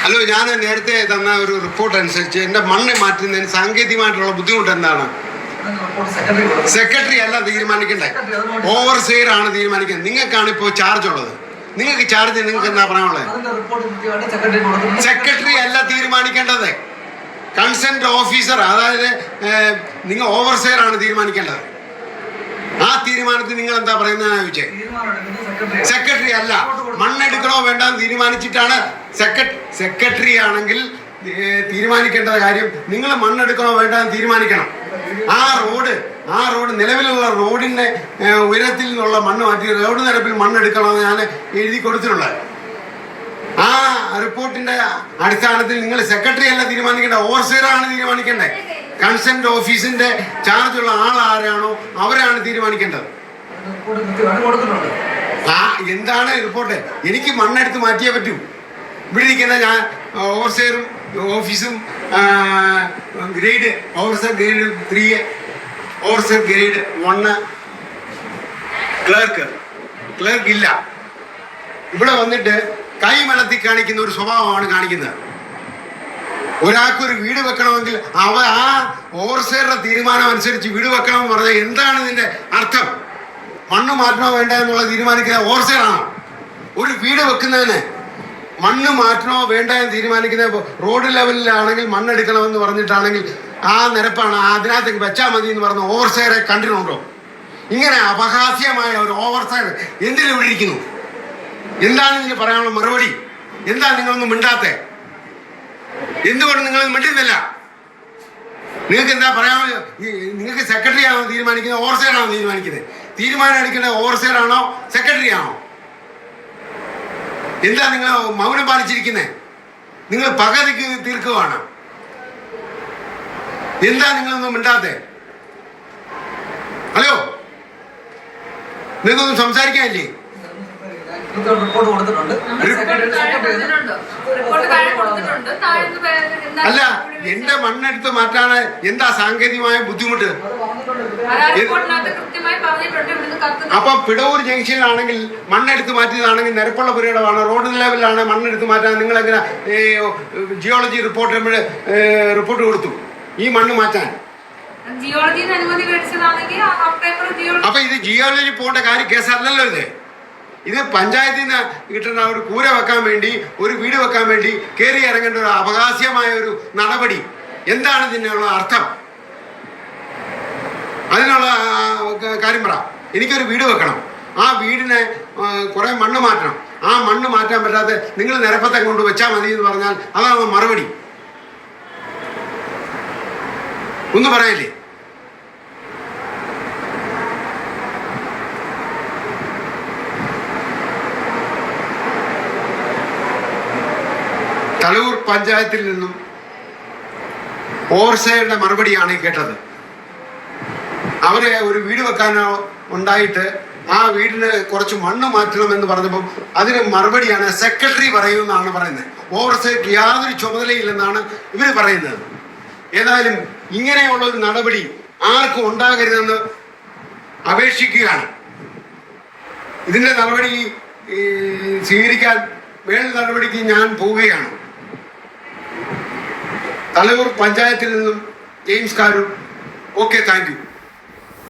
Hello, ഞാൻ നേരത്തെ തന്ന ഒരു റിപ്പോർട്ട് അനുസരിച്ച് എൻ്റെ മണ്ണ് മാറ്റുന്നതിന് സാങ്കേതികമായിട്ടുള്ള ബുദ്ധിമുട്ട് എന്താണ്? സെക്രട്ടറി അല്ല തീരുമാനിക്കണ്ടേ, ഓവർസിയർ ആണ് തീരുമാനിക്കുന്നത്. നിങ്ങൾക്കാണ് ഇപ്പോൾ ചാർജ് ഉള്ളത്. നിങ്ങൾക്ക് ചാർജ് നിങ്ങൾക്ക് എന്താ പറയാനുള്ളത്? സെക്രട്ടറി അല്ല തീരുമാനിക്കേണ്ടത്, കൺസെന്റ് ഓഫീസർ, അതായത് നിങ്ങൾ ഓവർസിയർ ആണ് തീരുമാനിക്കേണ്ടത്. ആ തീരുമാനത്തിൽ നിങ്ങൾ എന്താ പറയുന്നത് ചോദിച്ചേ? സെക്രട്ടറി അല്ല, മണ്ണെടുക്കണോ വേണ്ടെന്ന് തീരുമാനിച്ചിട്ടാണ്. സെക്രട്ടറി ആണെങ്കിൽ തീരുമാനിക്കേണ്ട കാര്യം നിങ്ങൾ മണ്ണെടുക്കണോ വേണ്ടെന്ന് തീരുമാനിക്കണം. ആ റോഡ് നിലവിലുള്ള റോഡിന്റെ ഉയരത്തിൽ നിന്നുള്ള മണ്ണ് മാറ്റി റോഡ് നിരപ്പിൽ മണ്ണെടുക്കണമെന്ന് ഞാൻ എഴുതി കൊടുത്തിട്ടുള്ളത്. ആ റിപ്പോർട്ടിന്റെ അടിസ്ഥാനത്തിൽ നിങ്ങൾ സെക്രട്ടറി അല്ല തീരുമാനിക്കേണ്ട, ഓവർസിയർ ആണ് തീരുമാനിക്കേണ്ടത്. കൺസെന്റ് ഓഫീസിന്റെ ചാർജുള്ള ആൾ ആരാണോ അവരാണ് തീരുമാനിക്കേണ്ടത്. എന്താണ് റിപ്പോർട്ട്? എനിക്ക് മണ്ണെടുത്ത് മാറ്റിയേ പറ്റൂ. ഇവിടെ ഇരിക്കുന്ന ഞാൻ ഓവർസിയറും ഓഫീസും grade overseer grade 3, overseer grade 1, clerk ഇല്ല. ഇവിടെ വന്നിട്ട് കൈ മലത്തി കാണിക്കുന്ന ഒരു സ്വഭാവമാണ് കാണിക്കുന്നത്. ഒരാൾക്കൊരു വീട് വെക്കണമെങ്കിൽ ആ ഓവർസിയറുടെ തീരുമാനം അനുസരിച്ച് വീട് വെക്കണമെന്ന് പറഞ്ഞാൽ എന്താണ് ഇതിന്റെ അർത്ഥം? മണ്ണ് മാറ്റണോ വേണ്ട എന്നുള്ള തീരുമാനിക്കുന്ന ഓവർസിയർ ആണോ? ഒരു വീട് വെക്കുന്നതിന് മണ്ണ് മാറ്റണോ വേണ്ട എന്ന് തീരുമാനിക്കുന്ന റോഡ് ലെവലിലാണെങ്കിൽ മണ്ണെടുക്കണമെന്ന് പറഞ്ഞിട്ടാണെങ്കിൽ ആ നിരപ്പാണ്, അതിനകത്തേക്ക് വെച്ചാൽ മതി എന്ന് പറഞ്ഞ ഓവർസിയറെ കണ്ടിട്ടുണ്ടോ? ഇങ്ങനെ അപഹാസ്യമായ ഒരു ഓവർസിയർ എന്തിനു വിളിക്കുന്നു? എന്താണ് ഇതിന് പറയാനുള്ള മറുപടി? എന്താ നിങ്ങളൊന്നും മിണ്ടാത്തെ? എന്തുകൊണ്ട് നിങ്ങൾ മിണ്ടുന്നില്ല? നിങ്ങൾക്ക് എന്താ പറയാനുള്ള? നിങ്ങൾക്ക് സെക്രട്ടറി ആണോ തീരുമാനിക്കുന്നത്, ഓവർസിയർ ആണോ തീരുമാനിക്കുന്നത്? തീരുമാനം എടുക്കേണ്ടത് ഓവർസിയർ ആണോ സെക്രട്ടറി ആണോ? എന്താ നിങ്ങൾ മൗനം പാലിച്ചിരിക്കുന്നത്? നിങ്ങൾ പകുതിക്ക് തീർക്കുകയാണ്. എന്താ നിങ്ങളൊന്നും മിണ്ടാത്തെ? ഹലോ, നിങ്ങൾക്കൊന്നും സംസാരിക്കാനില്ലേ? അല്ല, എന്റെ മണ്ണെടുത്ത് മാറ്റാണ് എന്താ സാങ്കേതികമായ ബുദ്ധിമുട്ട്? അപ്പൊ പിടവൂർ ജംഗ്ഷനിലാണെങ്കിൽ മണ്ണെടുത്ത് മാറ്റിയതാണെങ്കിൽ നിരപ്പുള്ള പുരയിടമാണ്, റോഡ് ലെവലിലാണ് മണ്ണെടുത്ത് മാറ്റാൻ നിങ്ങൾ എങ്ങനെ ജിയോളജി റിപ്പോർട്ട് കൊടുത്തു ഈ മണ്ണ് മാറ്റാൻ? അപ്പൊ ഇത് ജിയോളജി പോകേണ്ട കാര്യം കേസല്ലല്ലോ. ഇത് പഞ്ചായത്തിൽ നിന്ന് കിട്ടുന്ന ഒരു കൂര വെക്കാൻ വേണ്ടി, ഒരു വീട് വെക്കാൻ വേണ്ടി കയറി ഇറങ്ങേണ്ട ഒരു അപഹാസ്യമായ ഒരു നടപടി. എന്താണ് ഇതിനുള്ള അർത്ഥം? അതിനുള്ള കാര്യം പറ. എനിക്കൊരു വീട് വെക്കണം, ആ വീടിനെ കുറെ മണ്ണ് മാറ്റണം. ആ മണ്ണ് മാറ്റാൻ പറ്റാതെ നിങ്ങൾ നിരപ്പത്തെ കൊണ്ട് വെച്ചാൽ മതി എന്ന് പറഞ്ഞാൽ അതാണ് മറുപടി. ഒന്ന് പറയല്ലേ? തലൂർ പഞ്ചായത്തിൽ നിന്നും ഓവർസിയറുടെ മറുപടിയാണ് കേട്ടത്. അവരെ ഒരു വീട് വെക്കാനോ ഉണ്ടായിട്ട് ആ വീടിന് കുറച്ച് മണ്ണ് മാറ്റണമെന്ന് പറഞ്ഞപ്പോൾ അതിന് മറുപടിയാണ് സെക്രട്ടറി പറയുമെന്നാണ് പറയുന്നത്. ഓവർസിയർക്ക് യാതൊരു ചുമതലയില്ലെന്നാണ് ഇവർ പറയുന്നത്. ഏതായാലും ഇങ്ങനെയുള്ള ഒരു നടപടി ആർക്കും ഉണ്ടാകരുതെന്ന് അപേക്ഷിക്കുകയാണ്. ഇതിന്റെ നടപടി സ്വീകരിക്കാൻ വേണ്ട നടപടിക്ക് ഞാൻ പോവുകയാണ്. തലൂർ പഞ്ചായത്തിൽ നിന്നും James Karoor. Okay, thank you.